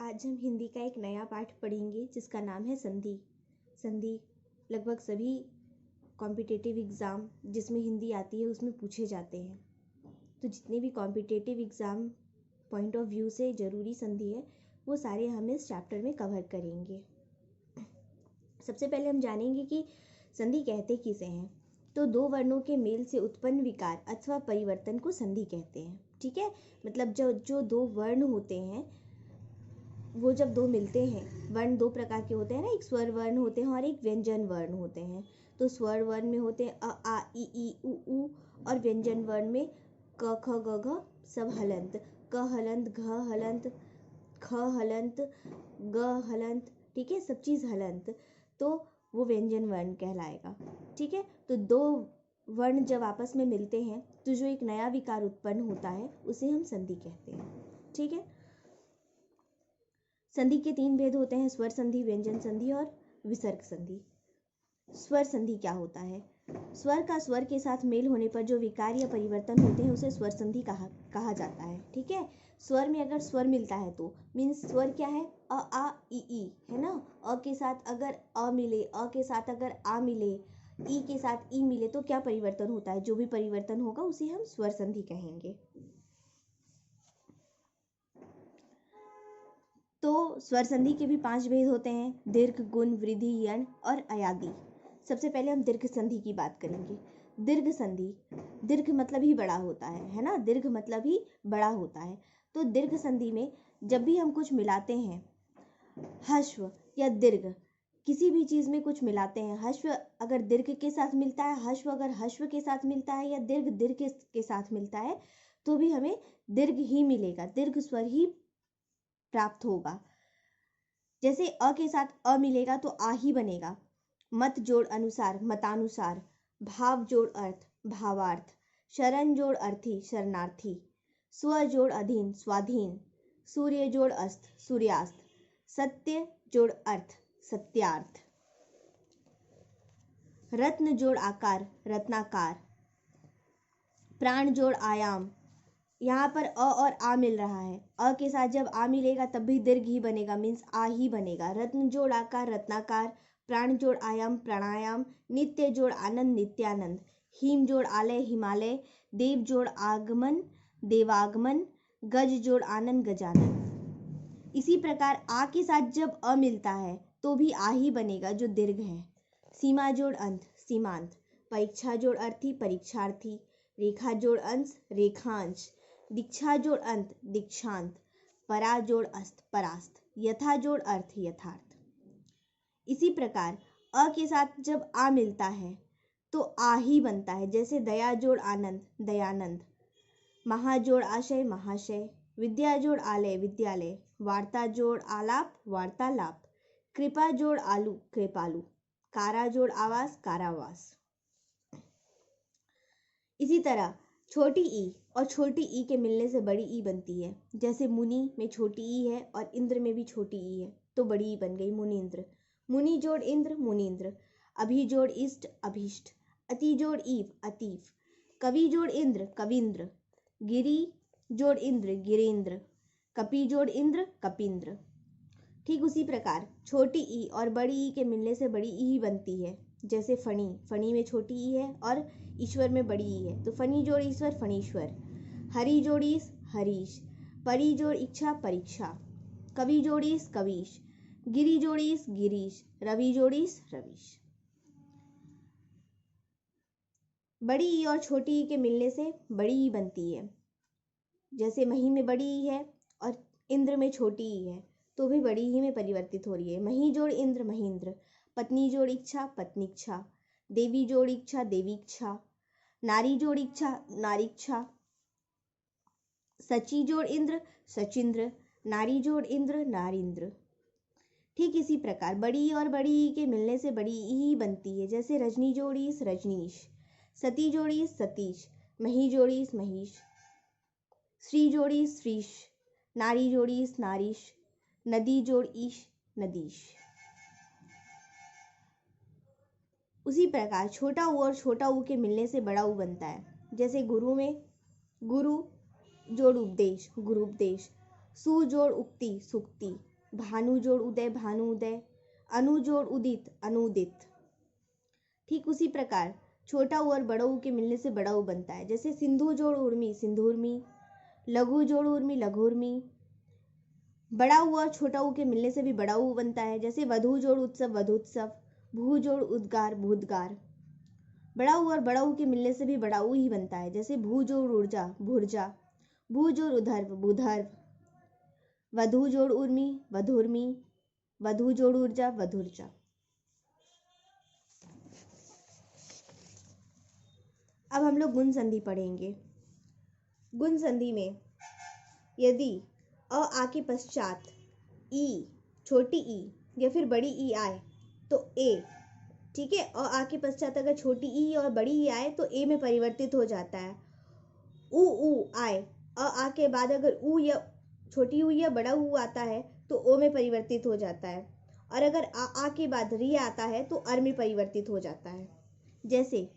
आज हम हिंदी का एक नया पाठ पढ़ेंगे जिसका नाम है संधि। संधि लगभग सभी कॉम्पिटिटिव एग्ज़ाम जिसमें हिंदी आती है उसमें पूछे जाते हैं। तो जितने भी competitive exam point of view से ज़रूरी संधि है वो सारे हम इस चैप्टर में कवर करेंगे। सबसे पहले हम जानेंगे कि संधि कहते किसे हैं। तो दो वर्णों के मेल से उत्पन्न विकार अथवा परिवर्तन को संधि कहते हैं। ठीक है, मतलब जो दो वर्ण होते हैं वो जब दो मिलते हैं, वर्ण दो प्रकार के होते हैं ना, एक स्वर वर्ण होते हैं और एक व्यंजन वर्ण होते हैं। तो स्वर वर्ण में होते हैं अ आ ई उ ऊ, और व्यंजन वर्ण में क ख ग घ सब हलंत, क हलंत घ हलंत ख हलंत ग हलंत। ठीक है, सब चीज़ हलंत, तो वो व्यंजन वर्ण कहलाएगा। ठीक है, तो दो वर्ण जब आपस में मिलते हैं तो जो एक नया विकार उत्पन्न होता है उसे हम संधि कहते हैं। ठीक है, संधि के तीन भेद होते हैं, स्वर संधि, व्यंजन संधि और विसर्ग संधि। स्वर संधि क्या होता है? स्वर का स्वर के साथ मेल होने पर जो विकार या परिवर्तन होते हैं उसे स्वर संधि कहा जाता है। ठीक है, स्वर में अगर स्वर मिलता है तो मीन्स स्वर क्या है, अ आ ई है ना। अ के साथ अगर अ मिले, अ के साथ अगर आ मिले, ई के साथ ई मिले तो क्या परिवर्तन होता है? जो भी परिवर्तन होगा उसे हम स्वर संधि कहेंगे। तो स्वर संधि के भी 5 भेद होते हैं, दीर्घ, गुण, वृद्धि, यण और अयादि। सबसे पहले हम दीर्घ संधि की बात करेंगे। दीर्घ संधि, दीर्घ मतलब ही बड़ा होता है ना, दीर्घ मतलब ही बड़ा होता है। तो दीर्घ संधि में जब भी हम कुछ मिलाते हैं, हश्व या दीर्घ, किसी भी चीज में कुछ मिलाते हैं, हश्व अगर दीर्घ के साथ मिलता है, हश्व अगर हश्व के साथ मिलता है या दीर्घ दीर्घ के साथ मिलता है तो भी हमें दीर्घ ही मिलेगा, दीर्घ स्वर ही प्राप्त होगा। जैसे अ के साथ अ मिलेगा तो आ ही बनेगा। मत जोड़ अनुसार, मतानुसार। भाव जोड़ अर्थ, भावार्थ। शरण जोड़ अर्थी, शरणार्थी। स्व जोड़ अधीन, स्वाधीन। सूर्य जोड़ अस्त, सूर्यास्त। सत्य जोड़ अर्थ, सत्यार्थ। रत्न जोड़ आकार, रत्नाकार। प्राण जोड़ आयाम, यहाँ पर अ और आ मिल रहा है, अ के साथ जब आ मिलेगा तब भी दीर्घ ही बनेगा, मीन्स आ ही बनेगा। रत्न जोड़ आकार, रत्नाकार। प्राण जोड़ आयाम, प्राणायाम। नित्य जोड़ आनंद, नित्यानंद। हिम जोड़ आलय, हिमालय। देव जोड़ आगमन, देवागमन। गज जोड़ आनंद, गजानन। इसी प्रकार आ के साथ जब अ मिलता है तो भी आ ही बनेगा जो दीर्घ है। सीमा जोड़ अंत, सीमांत। परीक्षा जोड़ अर्थी, परीक्षार्थी। रेखा जोड़ अंश, रेखांश। दीक्षा जोड़ अंत, दीक्षांत। परा जोड़ अस्त, परास्त। यथा जोड़ अर्थ, यथार्थ। इसी प्रकार अ के साथ जब आ मिलता है तो आ ही बनता है, जैसे दया जोड़ आनंद, दयानंद। महा जोड़ आशय, महाशय। विद्या जोड़ आलय, विद्यालय। वार्ता जोड़ आलाप, वार्तालाप। कृपा जोड़ आलू, कृपालु। कारा जोड़ आवास, कारावास। इसी तरह छोटी ई और छोटी ई के मिलने से बड़ी ई बनती है। जैसे मुनि में छोटी ई है और इंद्र में भी छोटी ई है तो बड़ी ई बन गई, मुनींद्र। मुनि जोड़ इंद्र, मुनींद्र। अभि जोड़ इष्ट, अभीष्ट। अति जोड़ ईव, अतीव। कवि जोड़ इंद्र, कविंद्र। गिरि जोड़ इंद्र, गिरेंद्र। कपि जोड़ इंद्र, कपींद्र। ठीक उसी प्रकार छोटी ई और बड़ी ई के मिलने से बड़ी ई ही बनती है। जैसे फणी, फणी में छोटी ई है और ईश्वर में बड़ी ई है तो फणी जोड़ ईश्वर, फणीश्वर। हरि जोड़ीस, हरीश। परि जोड़ इच्छा, परीक्षा। कवि जोड़ीस, कवीश। गिरि जोड़ीस, गिरीश। रवि जोड़ीस, रवीश। बड़ी ई और छोटी ई के मिलने से बड़ी ई बनती है। जैसे मही में बड़ी ई है और इंद्र में छोटी ई है तो भी बड़ी ही में परिवर्तित हो रही है। मही जोड़ इंद्र, महींद्र। पत्नी जोड़ इच्छा, पत्नीक्षा। देवी जोड़ इच्छा, देवीक्षा। नारी जोड़ इच्छा, नारीक्षा। सची जोड़ इंद्र, सचिंद्र। नारी जोड़ इंद्र, नारींद्र। ठीक इसी प्रकार बड़ी और बड़ी ई के मिलने से बड़ी ई ही बनती है। जैसे रजनी जोड़ीस, रजनीश। सती जोड़ीस, सतीश। मही जोड़ीस, महीश। श्री जोड़ीस, श्रीश। नारी जोड़ीस, नारीश। नदी जोड़ ईश, नदीश। उसी प्रकार छोटा ऊ और छोटा ऊ के मिलने से बड़ा ऊ बनता है। जैसे गुरु में गुरु जोड़ उपदेश, गुरुपदेश। सु जोड़ उक्ति, सुक्ति। भानु जोड़ उदय भानु उदय, अनु जोड़ उदित अनुदित। ठीक उसी प्रकार छोटा ऊ और बड़ा ऊ के मिलने से बड़ा ऊ बनता है। जैसे सिंधु जोड़ उर्मी सिंधुर्मी, लघु जोड़ उर्मी लघुर्मी। बड़ा ऊ और छोटा ऊ के मिलने से भी बड़ा ऊ बनता है। जैसे वधु जोड़ उत्सव वधुत्सव, भू जोड़ उद्गार भूतगार। बड़ा ऊ और बड़ा ऊ के मिलने से भी बड़ा ऊ ही बनता है। जैसे भू जोड़ ऊर्जा भूर्जा, भू जोड़ उधर्व भूधर्व, वधु जोड़ उर्मी वधुर्मी, वधु जोड़ ऊर्जा वधुर्जा। अब हम लोग गुण संधि पढ़ेंगे। गुण संधि में यदि अ आ के पश्चात ई, छोटी ई या फिर बड़ी ई आए तो ए, ठीक है, अ आ के पश्चात अगर छोटी ई और बड़ी ई आए तो ए में परिवर्तित हो जाता है। ऊ आए, अ आ के बाद अगर ऊ या छोटी ऊ या बड़ा ऊ आता है तो ओ में परिवर्तित हो जाता है। और अगर आ के बाद री आता है तो अर में परिवर्तित हो जाता है। जैसे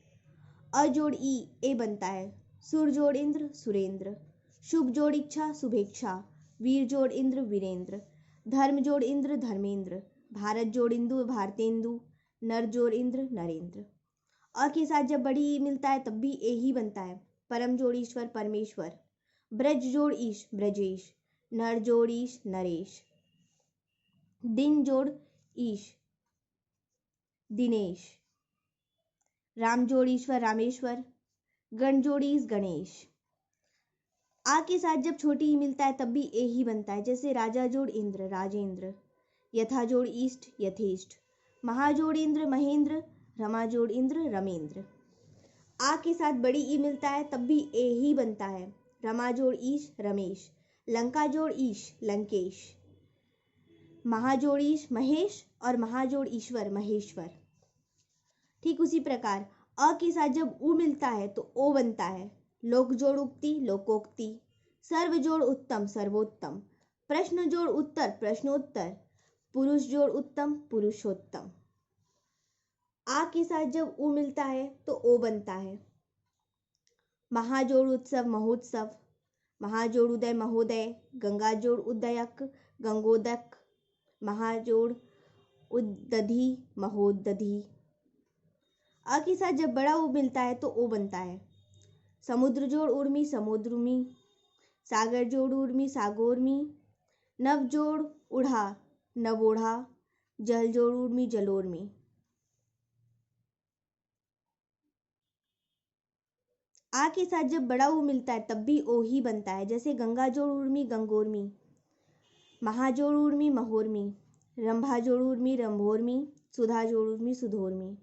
अ जोड़ ई ए बनता है, सुर जोड़ इंद्र सुरेंद्र, शुभ जोड़ इच्छा शुभेच्छा, वीर जोड़ इंद्र वीरेंद्र, धर्म जोड़ इंद्र धर्मेंद्र, भारत जोड़ इंदु भारतेंदु, नर जोड़ इंद्र नरेंद्र। अ के साथ जब बड़ी ई मिलता है तब भी ए ही बनता है। परम जोड़ ईश्वर परमेश्वर, ब्रज जोड़ ईश ब्रजेश, नर जोड़ ईश नरेश, दिन जोड़ ईश दिनेश, राम जोड़ ईश्वर रामेश्वर, गण जोड़ ईश गणेश। आ के साथ जब छोटी ई मिलता है तब भी ए ही बनता है। जैसे राजा जोड़ इंद्र राजेंद्र, यथा जोड़ ईष्ट यथेष्ट, महाजोड़ इंद्र महेंद्र, रमा जोड़ इंद्र रमेंद्र। आ के साथ बड़ी ई मिलता है तब भी ए ही बनता है। रमा जोड़ ईश रमेश, लंका जोड़ ईश लंकेश, महाजोड़ ईश महेश और महाजोड़ ईश्वर महेश्वर। ठीक उसी प्रकार अ के साथ जब ऊ मिलता है तो ओ बनता है। लोक जोड़ उक्ति लोकोक्ति, सर्व जोड़ उत्तम सर्वोत्तम, प्रश्न जोड़ उत्तर प्रश्नोत्तर, पुरुष जोड़ उत्तम पुरुषोत्तम। आ के साथ जब ऊ मिलता है तो ओ बनता है। महाजोड़ उत्सव महोत्सव, महाजोड़ उदय महोदय, गंगा जोड़ उदयक गंगोदक, महाजोड़ उद्दधि महोदधि। अ के साथ जब बड़ा ऊ मिलता है तो ओ बनता है। समुद्र जोड़ उर्मी समुद्रुमी, सागर जोड़ उर्मी सागोर्मी, नव जोड़ उढ़ा नवोढ़ा, जल जोड़ उर्मी जलोर्मी। आ के साथ जब बड़ा ऊ मिलता है तब भी ओ ही बनता है। जैसे गंगा जोड़ उर्मी गंगोर्मी, महाजोड़ उर्मी महोर्मी, रंभा जोड़ उर्मी रंभोर्मी, सुधा जोड़ उर्मी सुधोर्मी।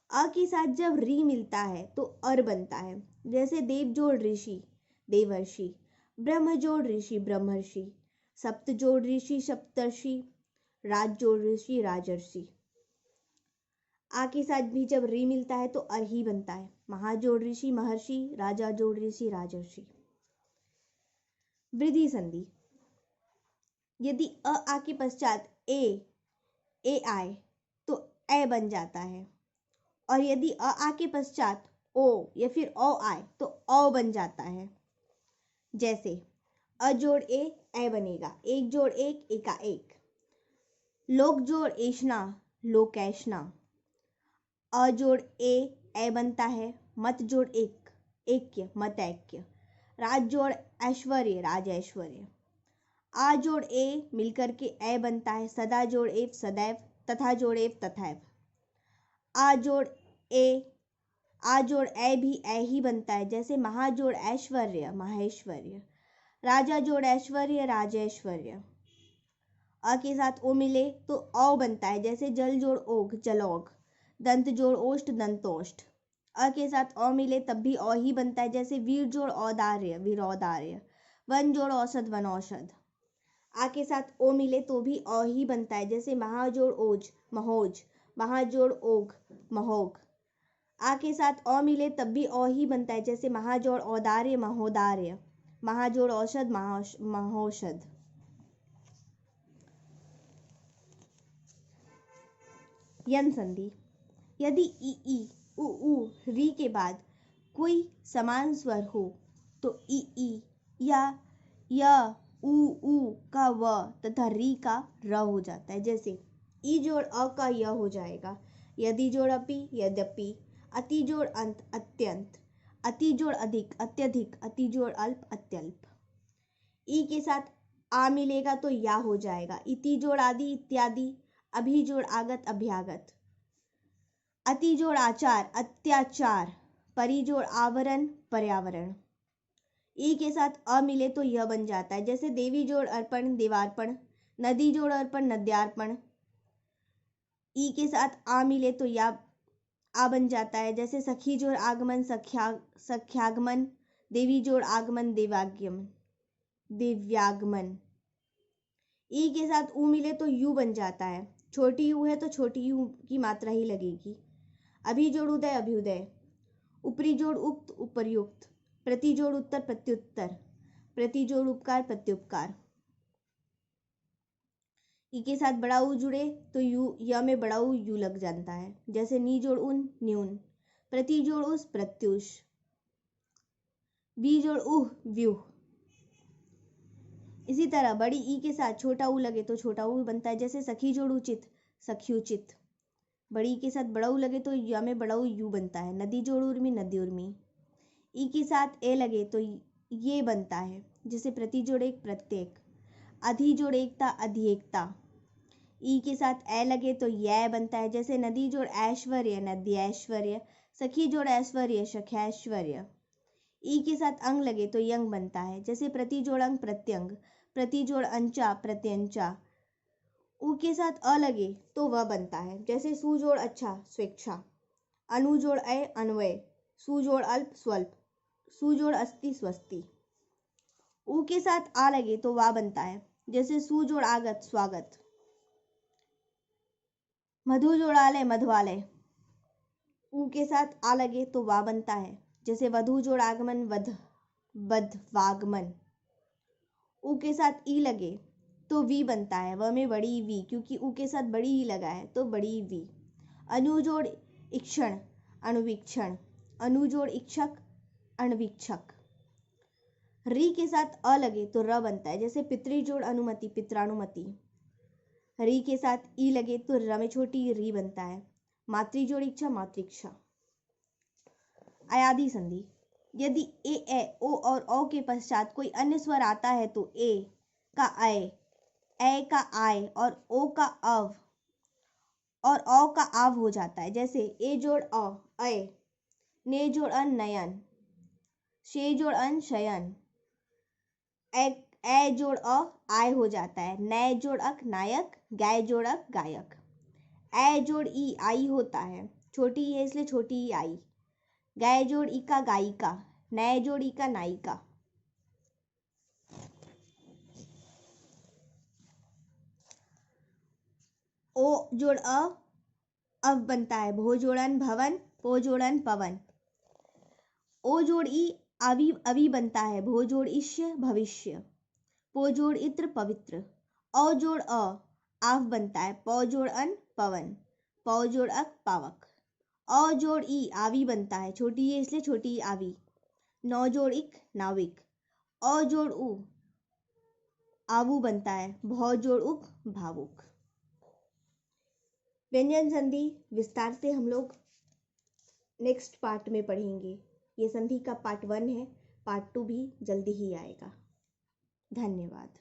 अ के साथ जब री मिलता है तो अर बनता है। जैसे देव जोड़ ऋषि देवर्षि, ब्रह्म जोड़ ऋषि ब्रह्मर्षि, सप्त जोड़ ऋषि सप्तर्षि, राज जोड़ ऋषि राजर्षि। आ के साथ भी जब री मिलता है तो अर ही बनता है। महाजोड़ ऋषि महर्षि, राजा जोड़ ऋषि राजर्षि। वृद्धि संधि, यदि अ आ के पश्चात ए आए तो ए बन जाता है। और यदि अ आ के पश्चात ओ या फिर ओ आए तो औ बन जाता है। जैसे अ जोड़ ए बनेगा, एक जोड़ एक एका एक, लोक जोड़ एशना लोकैशना, अ जोड़ ए बनता है, मत जोड़ एक ऐक्य मत ऐक्य, राज जोड़ ऐश्वर्य राज ऐश्वर्य। आ जोड़ ए मिलकर के ए बनता है, सदा जोड़ एव सदैव, तथा जोड़ एव तथैव। आ जोड़ ए भी ए ही बनता है। जैसे महाजोड़ ऐश्वर्य महेश्वर्य, राजा जोड़ ऐश्वर्य राजैश्वर्य। अ के साथ ओ मिले तो औ बनता है। जैसे जल जोड़ ओघ जलौघ, दंत जोड़ ओष्ठ दंतोष्ठ। अ के साथ औ मिले तब भी औ ही बनता है। जैसे वीर जोड़ औदार्य वीरौदार्य, वन जोड़ औषध वनौषध। आ के साथ ओ मिले तो भी औ ही बनता है। जैसे महाजोड़ ओज महोज, महाजोड़ ओघ महोघ। आ के साथ औ मिले तब भी औ ही बनता है। जैसे महाजोड़ औदार्य महोदार्य, महाजोड़ औषध महौषध। यन संधि, यदि ई उ री के बाद कोई समान स्वर हो तो ई या य ऊ का व तथा री का र हो जाता है। जैसे ई जोड़ अ का य हो जाएगा, यदि जोड़ अपि यद्यपि, अति जोड़ अंत अत्यंत, अति जोड़ अधिक अत्यधिक, अति जोड़ अल्प अत्यल्प। ई के साथ आ मिलेगा तो या हो जाएगा, इति जोड़ आदि इत्यादि, अभि जोड़ आगत अभ्यागत, अति जोड़ आचार अत्याचार, परि जोड़ आवरण पर्यावरण। ई के साथ अ मिले तो यह बन जाता है। जैसे देवी जोड़ अर्पण देवार्पण, नदी जोड़ अर्पण नद्यार्पण। ई के साथ आ मिले तो या आ बन जाता है। जैसे सखी जोड़ आगमन सख्यागमन, देवी जोड़ आगमन दिव्यागमन। ई के साथ ऊ मिले तो यू बन जाता है। छोटी यू है तो छोटी यू की मात्रा ही लगेगी। अभी जोड़ उदय अभ्युदय, ऊपरी जोड़ उक्त उपर्युक्त, प्रति जोड़ उत्तर प्रत्युत्तर, प्रति जोड़ उपकार प्रत्युपकार। ई के साथ बड़ा ऊ जुड़े तो यू य में बड़ा ऊ यू लग जाता है। जैसे नी जोड़ उन न्यून, प्रति जोड़ उस प्रत्युष, बी जोड़ उह व्यूह। इसी तरह बड़ी ई के साथ छोटा ऊ लगे तो छोटा ऊ बनता है। जैसे सखी जोड़ उचित सख्युचित, बड़ी ई के साथ बड़ा ऊ लगे तो या में बड़ा ऊ यू बनता है। नदी जोड़ उर्मी नदी उर्मी, ई के साथ ए लगे तो ये बनता है। जैसे प्रति जोड़ एक प्रत्येक, अधि जोड़ एकता अधिएकता, ई के साथ ए लगे तो यह बनता है। जैसे नदी जोड़ ऐश्वर्य नदी ऐश्वर्य, सखी जोड़ ऐश्वर्य सख्यैश्वर्य। ई के साथ अंग लगे तो यंग बनता है। जैसे प्रति जोड़ अंग प्रत्यंग, प्रति जोड़ अंचा प्रत्यंचा। ऊ के साथ अ लगे तो वह बनता है। जैसे सु जोड़ अच्छा स्वेच्छा, अनु जोड़ अय अन्वय, सु जोड़ अल्प स्वल्प, सु जोड़ अस्ति स्वस्ति। ऊ के साथ आ लगे तो वा बनता है। जैसे सु जोड़ आगत स्वागत, मधु जोड़ आलय मधुआलय। ऊ के साथ आ लगे तो वा बनता है। जैसे वधु जोड़ आगमन वधवागमन। ऊ के साथ ई लगे तो वी बनता है। व में बड़ी वी, क्योंकि ऊ के साथ बड़ी ई लगा है तो बड़ी वी। अनु जोड़ इक्षण अणुवीक्षण, अनु जोड़ इक्षक अणवीक्षक। री के साथ अ लगे तो र बनता है। जैसे पितृ जोड़ अनुमति पित्रानुमति, री के साथ ई लगे तो र में छोटी री बनता है। मातृ जोड़ इच्छा मातृक्षा। अयादि संधि, यदि ए ओ और औ के पश्चात कोई अन्य स्वर आता है तो ए का अय, ए का आय और ओ का अव और औ का आव हो जाता है। जैसे ए जोड़ अ अय, ने जोड़ अन नयन, शे जोड़ अन शयन, ए जोड़ अ आय हो जाता है। नय जोड़ अक नायक, गाय जोड़ अक गायक। ए जोड़ ई आई होता है, छोटी ई है इसलिए छोटी ई आई। गाय जोड़ ई का गायिका, नय जोड़ ई का नायिका। ओ जोड़ अ अव बनता है। भो जोड़न भवन, पो जोड़न पवन। ओ जोड़ ई अवी अवी बनता है। भो जोड़ इष्य भविष्य, पो जोड़ इत्र पवित्र। औ जोड़ अ आव बनता है। पौ जोड़ अन पवन, पौ जोड़ अक पावक। औ जोड़ ई आवी बनता है, छोटी है इसलिए छोटी आवी। नौ जोड़ इक नाविक। औ जोड़ उ आवू बनता है। भौ जोड़ उक भावुक। व्यंजन संधि विस्तार से हम लोग नेक्स्ट पार्ट में पढ़ेंगे। ये संधि का पार्ट 1 है, पार्ट 2 भी जल्दी ही आएगा। धन्यवाद।